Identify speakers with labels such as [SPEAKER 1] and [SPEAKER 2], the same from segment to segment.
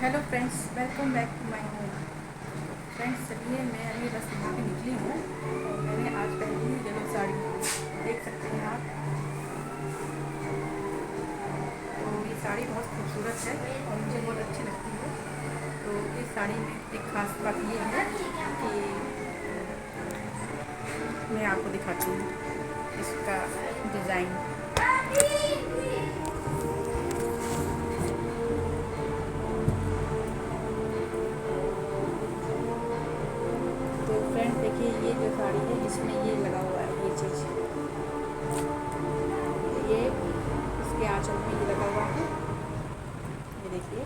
[SPEAKER 1] Hello friends, welcome back to my home. Friends, चलिए मैं अभी बस यहाँ पे निकली हूँ और मैंने आज पहनी है येलो साड़ी। देख सकते हैं आप। तो ये साड़ी बहुत खूबसूरत है और मुझे बहुत अच्छी लगती है। तो इस साड़ी में एक ख़ास बात ये है कि मैं आपको दिखाती हूँ इसका डिज़ाइन। तो फ्रेंड देखिए, ये जो साड़ी है इसमें ये लगा हुआ है, ये चीज़, ये इसके आंचल में ये लगा हुआ है। ये देखिए,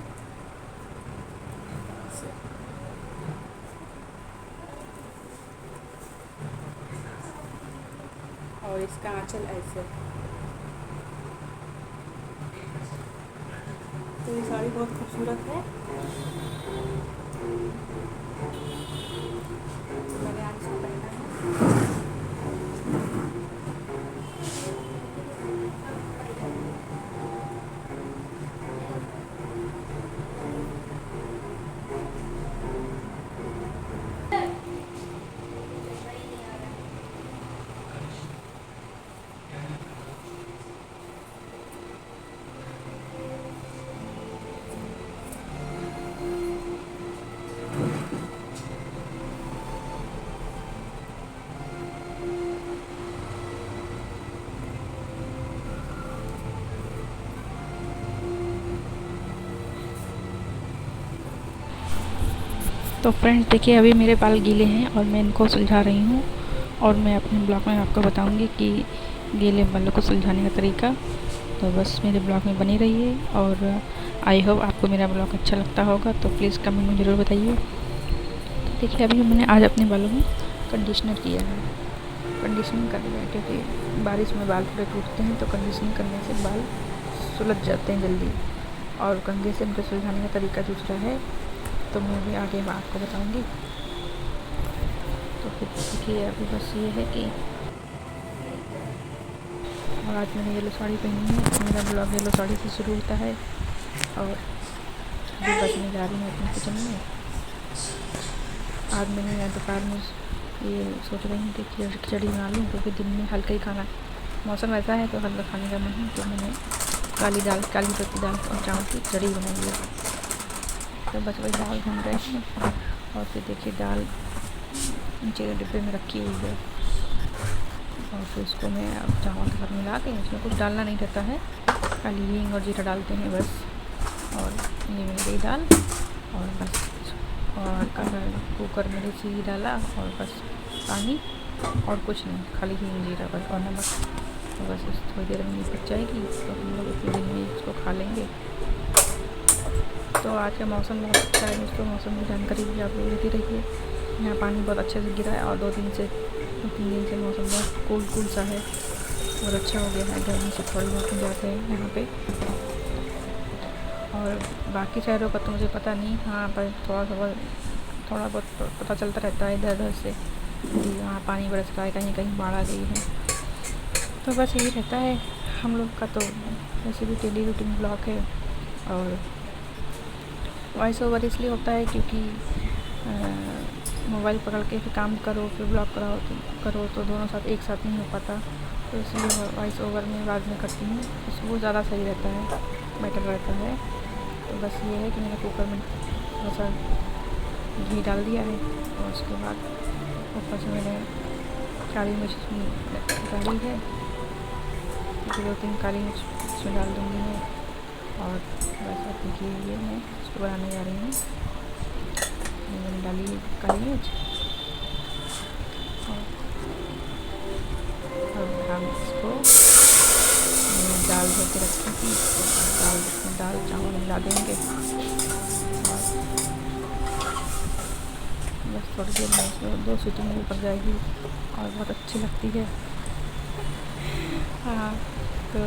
[SPEAKER 1] और इसका आंचल ऐसे। तो ये साड़ी बहुत खूबसूरत है। मैंने आज इसको पहना है। तो फ्रेंड्स देखिए, अभी मेरे बाल गीले हैं और मैं इनको सुलझा रही हूँ और मैं अपने ब्लॉग में आपको बताऊँगी कि गीले बालों को सुलझाने का तरीका। तो बस मेरे ब्लॉग में बनी रहिए और आई होप आपको मेरा ब्लॉग अच्छा लगता होगा। तो प्लीज़ कमेंट में ज़रूर बताइए। तो देखिए, अभी मैंने आज अपने बालों में कंडीशनर किया है। कंडीशनिंग कर लिया क्योंकि बारिश में बाल थोड़े टूटते हैं, तो कंडीशनिंग करने से बाल सुलझ जाते हैं जल्दी। और कंघी से उनको सुलझाने का तरीका दूसरा है, तो मैं भी आगे आपको बताऊंगी। तो फिर देखिए, अभी बस ये है कि और आज मैंने येलो साड़ी पहनी है। मेरा ब्लॉग येलो साड़ी से शुरू होता है और अभी बस मैं जा रही हूँ अपने किचन में। आज मैंने दोपहर में ये सोच रही हूँ कि खिचड़ी बना लूँ, क्योंकि दिन में हल्का ही खाना, मौसम ऐसा है तो हल्का खाने का मन है। तो मैंने काली पत्ती दाल और चावल की खिचड़ी बनाई है। तो बस वही दाल भून रहे हैं और फिर देखिए दाल नीचे के डिब्बे में रखी हुई है। और फिर उसको मैं अब चावल के साथ मिला के, उसमें कुछ डालना नहीं रहता है, खाली हींग और जीरा डालते हैं बस। और ये मिल गई दाल और बस। और कुकर में घी डाला और बस पानी और कुछ नहीं, खाली हींग जीरा बस और नमक। तो बस थोड़ी देर में पक जाएगी तो हम लोग इतने दिन में इसको खा लेंगे। तो आज का मौसम बहुत अच्छा है दोस्तों। मौसम की जानकारी भी आप लोग लेते रहिए। यहाँ पानी बहुत अच्छे से गिरा है और 2 3 दिन से मौसम बहुत कूल सा है, बहुत अच्छा हो गया है। गर्मी से थोड़ी बहुत जाते हैं यहाँ पे। और बाकी शहरों का तो मुझे पता नहीं, हाँ पर थोड़ा बहुत पता चलता रहता है इधर उधर से कि वहाँ पानी बरस रहा है, कहीं कहीं बाढ़ आ गई है। तो बस यही रहता है हम लोग का। तो वैसे भी डेली रूटीन ब्लॉग है और वॉइस ओवर इसलिए होता है क्योंकि मोबाइल पकड़ के फिर काम करो फिर ब्लॉग करो तो दोनों साथ एक साथ नहीं हो पाता। तो इसलिए वॉइस ओवर में बाद में करती हूँ, वो ज़्यादा सही रहता है, बेटर रहता है। तो बस ये है कि मैंने कुकर में थोड़ा सा घी डाल दिया है और उसके बाद ऊपर से मैंने काली मिर्च डाली है, क्योंकि 2 3 काली मिर्च उसमें डाल दूँगी मैं। और बस अब देखिए, ये मैं इसको बनाने जा रही हूँ। मैंने डाली काली मिर्च और अब हम इसको दाल धो के रखी थी, तो दाल चावल मिला देंगे और बस थोड़ी देर में इसमें 2 सीटी में भी पक जाएगी और बहुत अच्छी लगती है। हाँ, तो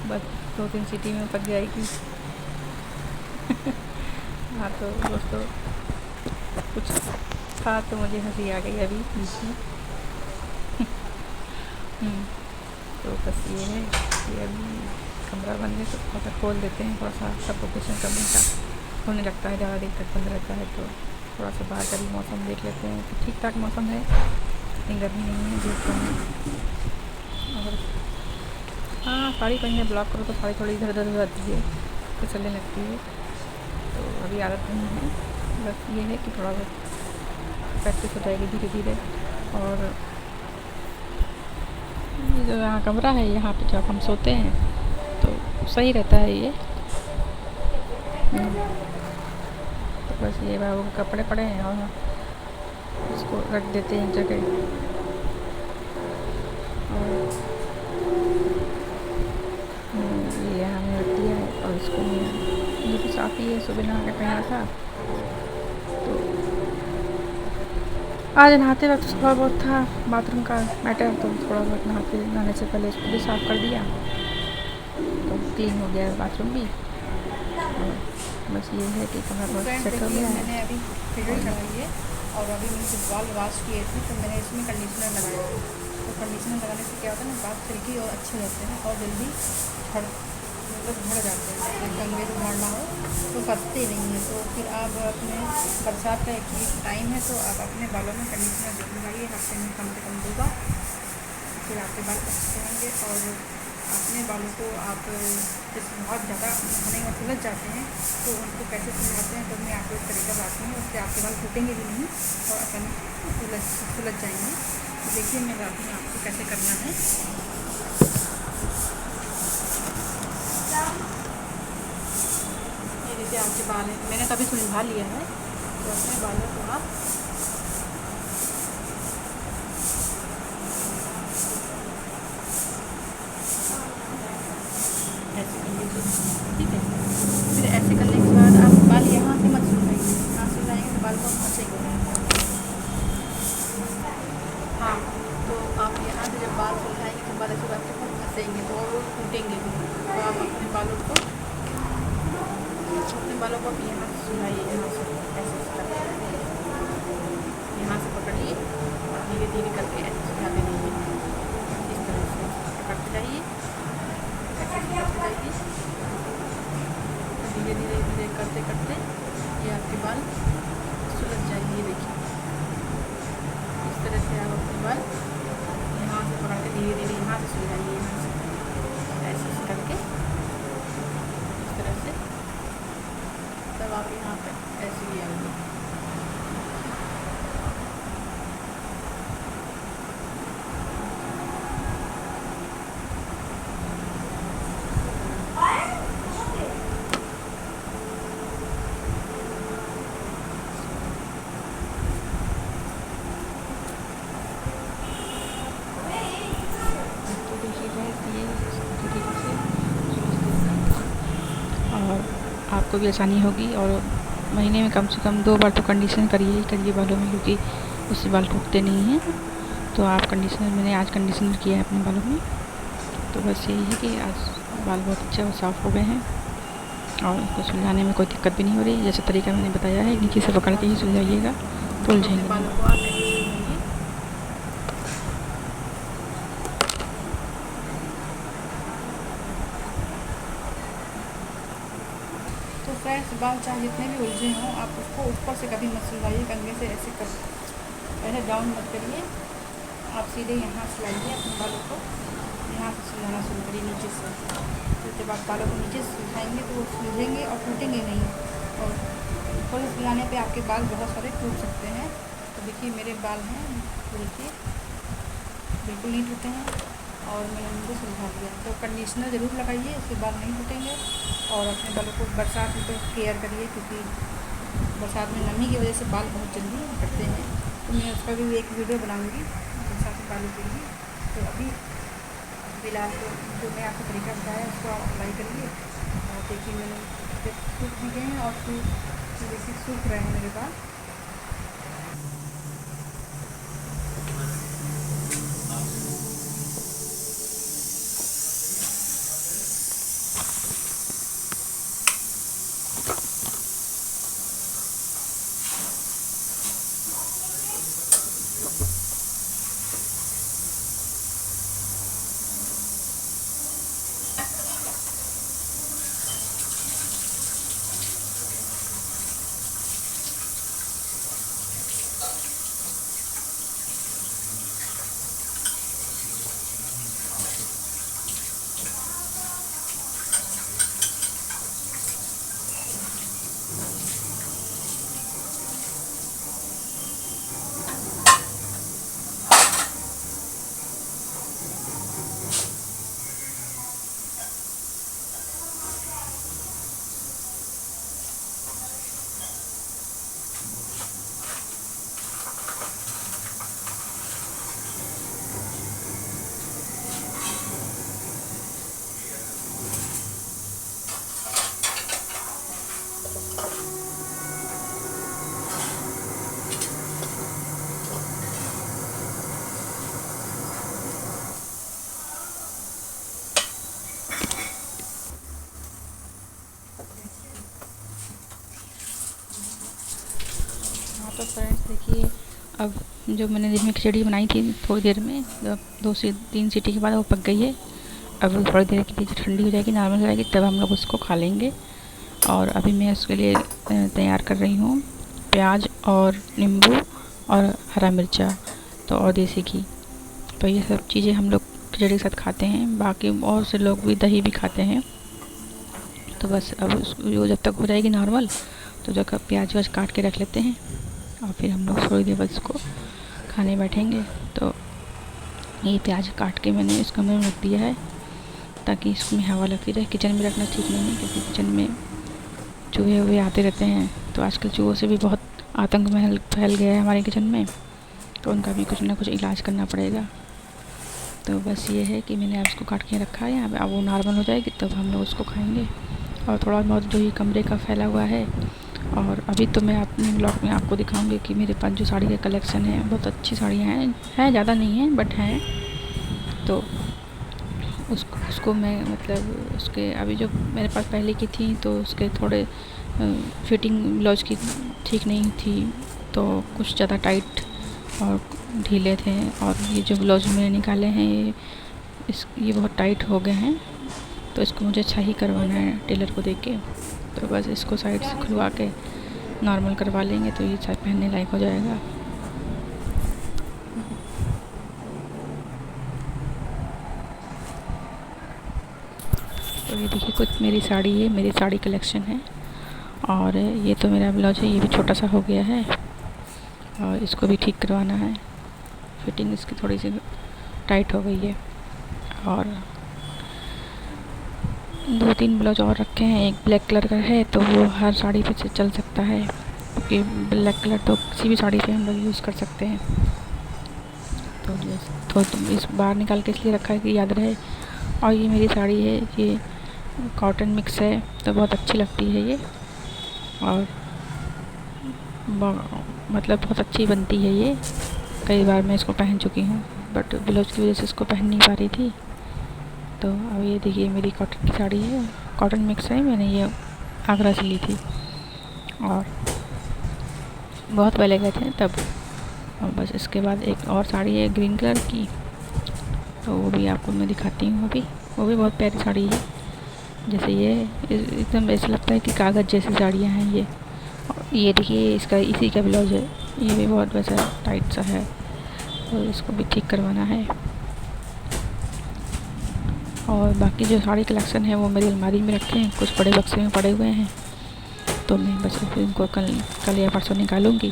[SPEAKER 1] बस 2 3 सीटी में पक जाएगी। हाँ तो दोस्तों, कुछ था तो मुझे हंसी आ गई अभी बीच में। तो बस ये है कि अभी कमरा बंद है तो थोड़ा सा खोल देते हैं, थोड़ा सा सफोकेशन कम था। होने लगता है, ज़्यादा देर तक बंद रहता है। तो थोड़ा सा बाहर का भी मौसम देख लेते हैं। तो ठीक ठाक मौसम है, इतनी गर्मी नहीं है, धूप कम है। और हाँ, साड़ी पहनने ब्लॉक करो तो साड़ी थोड़ी इधर उधर हो जाती है, फिसलने लगती है। तो अभी आदत नहीं है, बस ये है कि थोड़ा बहुत प्रैक्टिस हो जाएगी धीरे धीरे। और ये जो यहाँ कमरा है, यहाँ पे जब हम सोते हैं तो सही रहता है ये। तो बस ये बाबू के कपड़े पड़े हैं और इसको रख देते हैं जगह। और ये यहाँ में रख दिया है और इसको ये भी साफ़ ही है, सुबह नहा के पहना था। तो आज नहाते वक्त थोड़ा बहुत था बाथरूम का मैटर, तो थोड़ा बहुत नहाने से पहले इसको भी साफ़ कर दिया, तो क्लीन हो गया बाथरूम भी। और बस ये है कि कमरा बहुत सेट हो गया है।
[SPEAKER 2] मैंने अभी फिल्टर लगाई है और अभी मैंने जब बाल वॉश किए थे तो मैंने इसमें कंडीशनर लगाया। तो कंडीशनर लगाने से क्या होता है ना, बाल सिल्की और अच्छे रहते हैं और जल्दी झड़ जाते हैं। जब कंघे से झड़ना हो तो फंसते नहीं हैं। तो फिर आप अपने बरसात का एक टाइम है तो आप अपने बालों में कंडीशनर जरूर लगाइए, हफ्ते में कम से कम 2 बार। फिर आपके बाल अच्छे रहेंगे। और अपने बालों को आप जैसे बहुत ज़्यादा घने और सुलझ जाते हैं तो उनको कैसे सुलझाते हैं, तो मैं आपको एक तरीका बताती हूँ। उससे आपके बाल टूटेंगे भी नहीं और आसानी सुलझ जाएंगे। तो देखिए मैं बताती हूँ आपको कैसे करना है। ये देखिए आपके बाल हैं, मैंने कभी सुलझा लिया है। तो अपने बालों को आप ऐसे कर लीजिए, ठीक है। फिर ऐसे करने के बाद आप बाल यहाँ से मत सुलझाइए, यहाँ सुलझाएंगे तो बाल बहुत फंसेंगे। हाँ, तो आप यहाँ से जब बाल सुलझाएंगे तो बाल ऐसे आपके बहुत फंसेंगे तो और वो टूटेंगे भी। तो आप अपने बालों को आप यहाँ से सुलझाइए, यहाँ से ऐसे करके यहाँ से पकड़िए और धीरे धीरे करके ऐसे सुलझाते रहिए। इस तरह से पकड़ते जाइए, ऐसे पकड़ते जाइए। धीरे धीरे धीरे करते करते ये आपके बाल सुलझ जाएंगे। देखिए इस तरह से आप अपने बाल यहाँ से पकड़ के धीरे धीरे यहाँ से सुलझाइए, यहाँ से ऐसे करके इस तरह से तब आप यहाँ पे ऐसे ही आएंगे।
[SPEAKER 1] और आपको भी आसानी होगी। और महीने में कम से कम 2 बार तो कंडीशनर करिए ही करिए बालों में, क्योंकि उससे बाल टूटते नहीं हैं। तो आप मैंने आज कंडीशनर किया है अपने बालों में। तो बस यही है कि आज बाल बहुत अच्छे और साफ़ हो गए हैं और इसको सुलझाने में कोई दिक्कत भी नहीं हो रही। जैसे तरीका मैंने बताया है, नीचे से पकड़ के ही सुलझाइएगा तो उलझेंगे
[SPEAKER 2] बालों
[SPEAKER 1] नहीं।
[SPEAKER 2] को आप ऐसे सुलझाइए। तो फ्रेंड्स, बाल चाहे जितने भी उलझे हों आप उसको ऊपर से कभी मत सुलझाइए, कंघे से ऐसे डाउन मत करिए। आप सीधे यहाँ सुलझाइए अपने बालों को, यहाँ से सुलझाना शुरू करिए नीचे से। तो जब आप बालों को नीचे से सुलझाएंगे तो वो सुलझेंगे और टूटेंगे नहीं। और ऊपर से सुलझाने पे आपके बाल बहुत सारे टूट सकते हैं। तो देखिए मेरे बाल हैं, देखिए बिल्कुल नहीं टूटे हैं और मैंने उनको सुलझा दिया। तो कंडीशनर ज़रूर लगाइए, उससे बाल नहीं टूटेंगे। और अपने बालों को बरसात में तो केयर करिए, क्योंकि बरसात में नमी की वजह से बाल बहुत जल्दी कटते हैं। तो मैं उसका भी एक वीडियो बनाऊंगी बरसात में बालों के लिए। तो अभी फिलहाल तो जो मैं आपको तरीका बताया उसको आप अप्लाई करिए। और देखिए मैंने सूख भी गए हैं और देखिए सूख रहे हैं मेरे बाल।
[SPEAKER 1] तो फ्रेंड्स देखिए, अब जो मैंने दिन में खिचड़ी बनाई थी थोड़ी देर में, 2 से 3 सीटी के बाद वो पक गई है। अब थोड़ी देर के लिए ठंडी हो जाएगी, नॉर्मल हो जाएगी, तब हम लोग उसको खा लेंगे। और अभी मैं उसके लिए तैयार कर रही हूँ प्याज और नींबू और हरा मिर्चा तो और देसी घी। तो ये सब चीज़ें हम लोग खिचड़ी के साथ खाते हैं। बाकी बहुत से लोग भी दही भी खाते हैं। तो बस अब उसको जब तक हो जाएगी नॉर्मल, तो जो प्याज व्याज काट के रख लेते हैं और फिर हम लोग थोड़ी देर बाद इसको खाने बैठेंगे। तो ये प्याज काट के मैंने इस कमरे में रख दिया है ताकि इसमें हवा लगती रहे। किचन में रखना ठीक नहीं है क्योंकि किचन में चूहे वूहे आते रहते हैं। तो आजकल चूहों से भी बहुत आतंक फैल गया है हमारे किचन में, तो उनका भी कुछ ना कुछ इलाज करना पड़ेगा। तो बस ये है कि मैंने अब इसको काट के रखा है। अब वो नॉर्मल हो जाएगी तब हम लोग उसको खाएंगे। और थोड़ा बहुत जो ही कमरे का फैला हुआ है। और अभी तो मैं अपने ब्लॉग में आपको दिखाऊंगी कि मेरे पास जो साड़ी का कलेक्शन है, बहुत अच्छी साड़ियाँ हैं ज़्यादा नहीं है बट हैं। तो उसको मैं मतलब उसके अभी जो मेरे पास पहले की थी तो उसके थोड़े फिटिंग ब्लाउज की ठीक नहीं थी, तो कुछ ज़्यादा टाइट और ढीले थे। और ये जो ब्लाउज मैंने निकाले हैं ये बहुत टाइट हो गए हैं। तो इसको मुझे अच्छा ही करवाना है टेलर को देके। तो बस इसको साइड से खुलवा के नॉर्मल करवा लेंगे तो ये शायद पहनने लायक हो जाएगा। तो ये देखिए कुछ मेरी साड़ी है, मेरी साड़ी कलेक्शन है। और ये तो मेरा ब्लाउज है, ये भी छोटा सा हो गया है और इसको भी ठीक करवाना है। फिटिंग इसकी थोड़ी सी टाइट हो गई है। और 2-3 ब्लाउज और रखे हैं। एक ब्लैक कलर का है तो वो हर साड़ी पे से चल सकता है क्योंकि ब्लैक कलर तो किसी भी साड़ी पे हम लोग यूज़ कर सकते हैं। तो इस बार निकाल के इसलिए रखा है कि याद रहे। और ये मेरी साड़ी है, ये कॉटन मिक्स है तो बहुत अच्छी लगती है ये। और मतलब बहुत अच्छी बनती है ये। कई बार मैं इसको पहन चुकी हूँ बट ब्लाउज की वजह से इसको पहन नहीं पा रही थी। तो अब ये देखिए मेरी कॉटन की साड़ी है, कॉटन मिक्स है। मैंने ये आगरा से ली थी और बहुत पहले गए थे तब। और बस इसके बाद एक और साड़ी है ग्रीन कलर की, तो वो भी आपको मैं दिखाती हूँ अभी। वो भी बहुत प्यारी साड़ी है। जैसे ये एकदम ऐसा लगता है कि कागज़ जैसी साड़ियाँ हैं ये। और ये देखिए इसका इसी का ब्लाउज है, ये भी बहुत वैसा टाइट सा है। तो इसको भी ठीक करवाना है। और बाकी जो साड़ी कलेक्शन है वो मेरी अलमारी में रखे हैं, कुछ बड़े बक्से में पड़े हुए हैं। तो मैं बस इनको कल या परसों निकालूंगी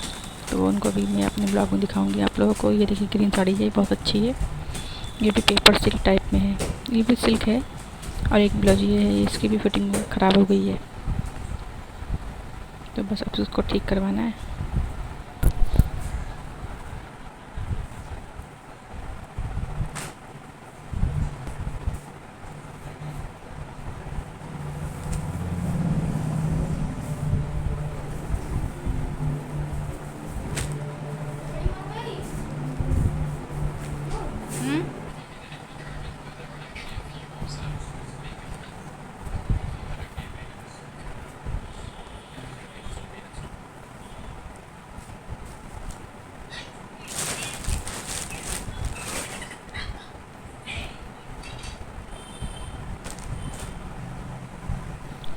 [SPEAKER 1] तो उनको भी मैं अपने ब्लॉग में दिखाऊंगी आप लोगों को। ये देखिए ग्रीन साड़ी है, बहुत अच्छी है। ये भी पेपर सिल्क टाइप में है, ये भी सिल्क है। और एक ब्लाउज ये है, इसकी भी फिटिंग ख़राब हो गई है। तो बस अब उसको ठीक करवाना है।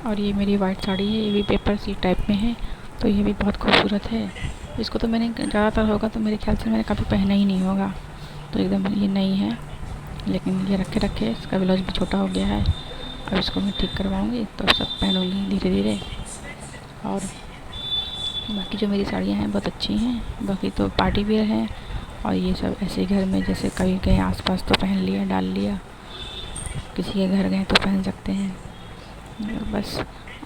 [SPEAKER 1] और ये मेरी वाइट साड़ी है, ये भी पेपर सिल्क टाइप में है। तो ये भी बहुत खूबसूरत है। इसको तो मैंने ज़्यादातर होगा तो मेरे ख्याल से मैंने कभी पहना ही नहीं होगा, तो एकदम ये नई है। लेकिन ये रखे इसका ब्लाउज भी छोटा हो गया है। और इसको मैं ठीक करवाऊँगी तो सब पहनूँगी धीरे धीरे। और बाकी जो मेरी साड़ियाँ हैं बहुत अच्छी हैं। बाकी तो पार्टी वेयर हैं और ये सब ऐसे घर में जैसे कभी गए आसपास तो पहन लिया, डाल लिया। किसी के घर गए तो पहन सकते हैं बस।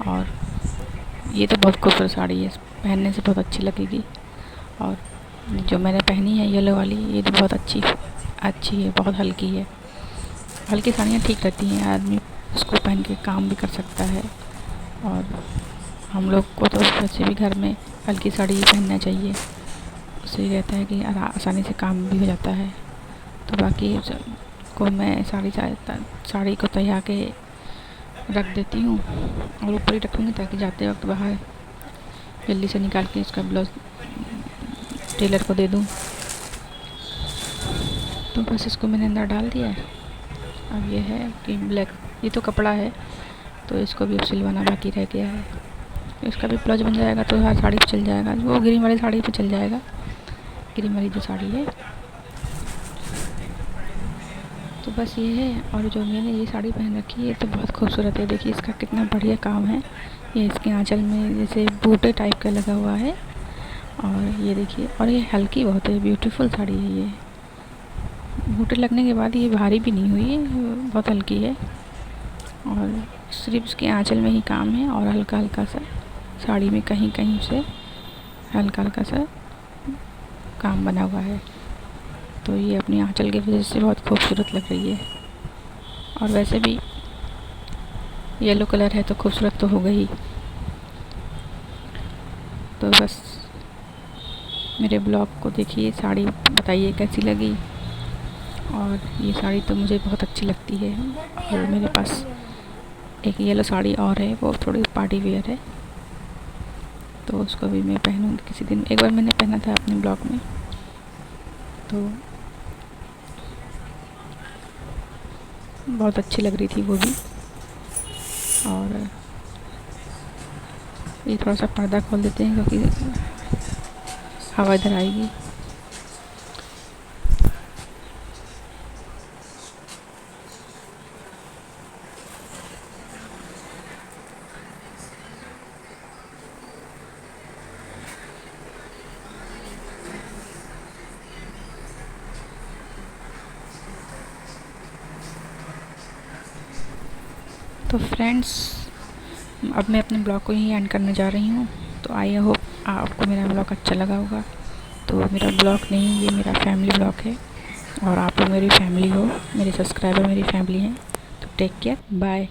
[SPEAKER 1] और ये तो बहुत खूबसूरत साड़ी है, पहनने से बहुत अच्छी लगेगी। और जो मैंने पहनी है येलो वाली, ये तो बहुत अच्छी है, बहुत हल्की है। हल्की साड़ियाँ ठीक रहती हैं, आदमी उसको पहन के काम भी कर सकता है। और हम लोग को तो वैसे भी घर में हल्की साड़ी ही पहनना चाहिए, उससे ये रहता है कि आसानी से काम भी हो जाता है। तो बाकी को मैं साड़ी को तैयार के रख देती हूँ और ऊपर ही रखूँगी ताकि जाते वक्त बाहर जल्दी से निकाल के इसका ब्लाउज टेलर को दे दूँ। तो बस इसको मैंने अंदर डाल दिया है। अब ये है कि ब्लैक, ये तो कपड़ा है तो इसको भी अब सिलवाना बाकी रह गया है। इसका भी ब्लाउज बन जाएगा तो हर साड़ी पे चल जाएगा, वो ग्रीन वाली साड़ी पे चल जाएगा, ग्रीन वाली जो साड़ी है। तो बस ये है। और जो मैंने ये साड़ी पहन रखी है तो बहुत खूबसूरत है, देखिए इसका कितना बढ़िया काम है। ये इसके आंचल में जैसे बूटे टाइप का लगा हुआ है, और ये देखिए, और ये हल्की बहुत है, ब्यूटीफुल साड़ी है ये। बूटे लगने के बाद ये भारी भी नहीं हुई है, बहुत हल्की है। और सिर्फ इसके आंचल में ही काम है, और हल्का हल्का सा साड़ी में कहीं कहीं से हल्का हल्का सा काम बना हुआ है। तो ये अपनी आंचल की वजह से बहुत खूबसूरत लग रही है। और वैसे भी येलो कलर है तो खूबसूरत तो हो गई। तो बस मेरे ब्लॉग को देखिए, साड़ी बताइए कैसी लगी। और ये साड़ी तो मुझे बहुत अच्छी लगती है। और मेरे पास एक येलो साड़ी और है, वो थोड़ी पार्टी वेयर है, तो उसको भी मैं पहनूँगी किसी दिन। एक बार मैंने पहना था अपने ब्लॉग में, तो बहुत अच्छी लग रही थी वो भी। और ये थोड़ा सा पर्दा खोल देते हैं क्योंकि हवा इधर आएगी। तो फ्रेंड्स, अब मैं अपने ब्लॉग को यहीं एंड करने जा रही हूँ। तो आई होप आपको मेरा ब्लॉग अच्छा लगा होगा। तो मेरा ब्लॉग नहीं, ये मेरा फैमिली ब्लॉग है, और आप लोग मेरी फैमिली हो, मेरे सब्सक्राइबर मेरी फैमिली हैं। तो टेक केयर, बाय।